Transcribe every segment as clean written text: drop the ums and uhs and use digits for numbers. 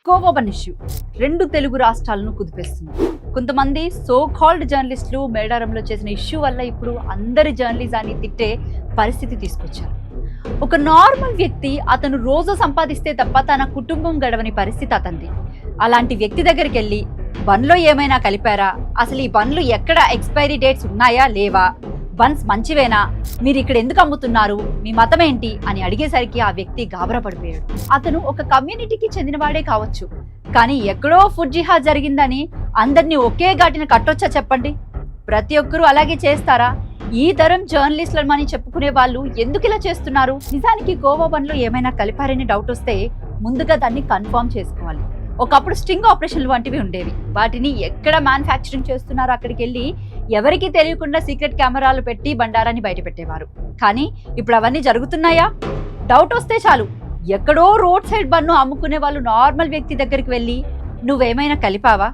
కోవోబన్ issue రెండు తెలుగు రాష్ట్రాలను కుదిపేస్తుంది. కొంతమంది సో కాల్డ్ జర్నలిస్టులు మేడారంలో చేసిన ఇష్యూ వల్ల ఇప్పుడు అందరి జర్నలిజాన్ని తిట్టే పరిస్థితి తీసుకొచ్చారు. ఒక నార్మల్ వ్యక్తి అతను రోజు సంపాదిస్తే తప్ప తన కుటుంబం గడవని పరిస్థితి అతనిది. అలాంటి వ్యక్తి దగ్గరికి వెళ్ళి బన్లో ఏమైనా కలిపారా, అసలు ఈ బన్లు ఎక్కడ ఎక్స్పైరీ డేట్స్ ఉన్నాయా లేవా, బన్స్ మంచివేనా, మీరు ఇక్కడ ఎందుకు అమ్ముతున్నారు, మీ మతం ఏంటి అని అడిగేసరికి ఆ వ్యక్తి గాబరా పడిపోయాడు. అతను ఒక కమ్యూనిటీకి చెందినవాడే కావచ్చు, కానీ ఎక్కడో ఫుడ్ జిహాద్ జరిగిందని అందరినీ ఒకే ఘాటిన కట్టొచ్చా చెప్పండి? ప్రతి ఒక్కరూ అలాగే చేస్తారా? ఈ తరం జర్నలిస్టులమని చెప్పుకునే వాళ్ళు ఎందుకు ఇలా చేస్తున్నారు? నిజానికి కోవోబన్లో ఏమైనా కలిపారని డౌట్ వస్తే ముందుగా దాన్ని కన్ఫర్మ్ చేసుకోవాలి. ఒకప్పుడు స్ట్రింగ్ ఆపరేషన్లు వంటివి ఉండేవి. వాటిని ఎక్కడ మ్యానుఫ్యాక్చరింగ్ చేస్తున్నారో అక్కడికి వెళ్ళి ఎవరికి తెలియకుండా సీక్రెట్ కెమెరాలు పెట్టి బండారాన్ని బయట పెట్టేవారు. కానీ ఇప్పుడు అవన్నీ జరుగుతున్నాయా? డౌట్ వస్తే చాలు ఎక్కడో రోడ్ సైడ్ బన్ను అమ్ముకునే వాళ్ళు నార్మల్ వ్యక్తి దగ్గరికి వెళ్ళి నువ్వేమైనా కలిపావా,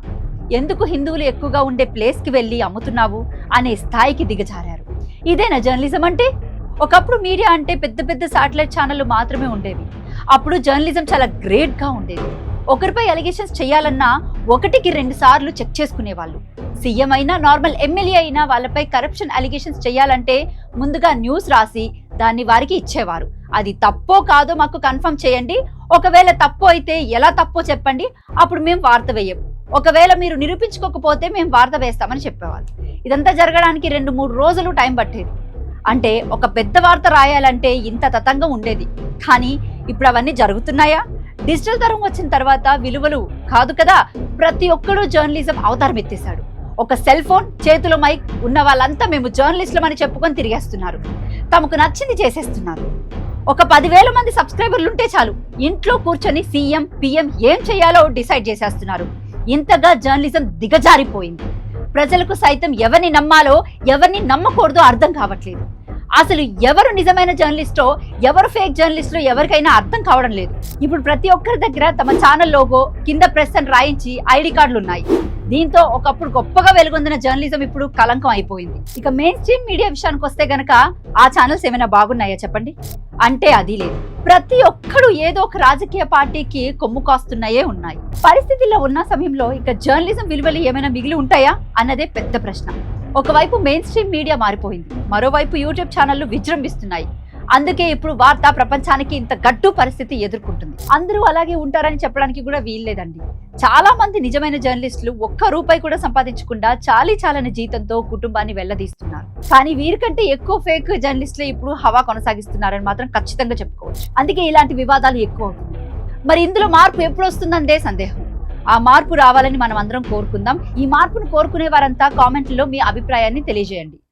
ఎందుకు హిందువులు ఎక్కువగా ఉండే ప్లేస్కి వెళ్ళి అమ్ముతున్నావు అనే స్థాయికి దిగజారారు. ఇదేనా జర్నలిజం అంటే? ఒకప్పుడు మీడియా అంటే పెద్ద పెద్ద శాటిలైట్ ఛానళ్లు మాత్రమే ఉండేవి. అప్పుడు జర్నలిజం చాలా గ్రేట్గా ఉండేది. ఒకరిపై అలిగేషన్స్ చేయాలన్నా 1-2 సార్లు చెక్ చేసుకునేవాళ్ళు. సీఎం అయినా నార్మల్ ఎమ్మెల్యే అయినా వాళ్ళపై కరప్షన్ అలిగేషన్స్ చేయాలంటే ముందుగా న్యూస్ రాసి దాన్ని వారికి ఇచ్చేవారు. అది తప్పో కాదో మాకు కన్ఫర్మ్ చేయండి, ఒకవేళ తప్పు అయితే ఎలా తప్పో చెప్పండి, అప్పుడు మేము వార్త వేయం, ఒకవేళ మీరు నిరూపించుకోకపోతే మేము వార్త వేస్తామని చెప్పేవాళ్ళు. ఇదంతా జరగడానికి 2-3 రోజులు టైం పట్టేది. అంటే ఒక పెద్ద వార్త రాయాలంటే ఇంత తతంగం ఉండేది. కానీ ఇప్పుడు అవన్నీ జరుగుతున్నాయా? డిజిటల్ తరం వచ్చిన తర్వాత విలువలు కాదు కదా, ప్రతి ఒక్కరూ జర్నలిజం అవతారం ఎత్తేశాడు. ఒక సెల్ ఫోన్, చేతిలో మైక్ ఉన్న వాళ్ళంతా మేము జర్నలిస్టులమని చెప్పుకొని తిరిగేస్తున్నారు. తమకు నచ్చింది చేసేస్తున్నారు. ఒక 10,000 మంది సబ్స్క్రైబర్లు ఉంటే చాలు, ఇంట్లో కూర్చొని సీఎం పిఎం ఏం చేయాలో డిసైడ్ చేసేస్తున్నారు. ఇంతగా జర్నలిజం దిగజారిపోయింది. ప్రజలకు సైతం ఎవరిని నమ్మాలో ఎవరిని నమ్మకూడదో అర్థం కావట్లేదు. అసలు ఎవరు నిజమైన జర్నలిస్టో ఎవరు ఫేక్ జర్నలిస్టో ఎవరికైనా అర్థం కావడం లేదు. ఇప్పుడు ప్రతి ఒక్కరి దగ్గర తమ ఛానల్ లోగో, కింద ప్రెస్ అని రాయించి ఐడి కార్డులు ఉన్నాయి. దీంతో ఒకప్పుడు గొప్పగా వెలుగొందిన జర్నలిజం ఇప్పుడు కలంకం అయిపోయింది. ఇక మెయిన్ స్ట్రీమ్ మీడియా విషయానికి వస్తే గనక ఆ ఛానల్స్ ఏమైనా బాగున్నాయా చెప్పండి? అంటే అది లేదు. ప్రతి ఒక్కరు ఏదో ఒక రాజకీయ పార్టీకి కొమ్ము కాస్తున్నాయే ఉన్నాయి. పరిస్థితుల్లో ఉన్న సమయంలో ఇక జర్నలిజం విలువలు ఏమైనా మిగిలి ఉంటాయా అన్నదే పెద్ద ప్రశ్న. ఒకవైపు మెయిన్ స్ట్రీమ్ మీడియా మారిపోయింది, మరోవైపు యూట్యూబ్ ఛానళ్లు విజృంభిస్తున్నాయి. అందుకే ఇప్పుడు వార్తా ప్రపంచానికి ఇంత గడ్డు పరిస్థితి ఎదుర్కొంటుంది. అందరూ అలాగే ఉంటారని చెప్పడానికి కూడా వీల్లేదండి. చాలా మంది నిజమైన జర్నలిస్టులు ₹1 కూడా సంపాదించకుండా చాలని జీతంతో కుటుంబాన్ని వెళ్లదీస్తున్నారు. కానీ వీరికంటే ఎక్కువ ఫేక్ జర్నలిస్టులే ఇప్పుడు హవా కొనసాగిస్తున్నారని మాత్రం ఖచ్చితంగా చెప్పుకోవచ్చు. అందుకే ఇలాంటి వివాదాలు ఎక్కువ అవుతుంది. మరి ఇందులో మార్పు ఎప్పుడు వస్తుందందే సందేహం. ఆ మార్పు రావాలని మనం అందరం కోరుకుందాం. ఈ మార్పును కోరుకునే వారంతా కామెంట్లో మీ అభిప్రాయాన్ని తెలియజేయండి.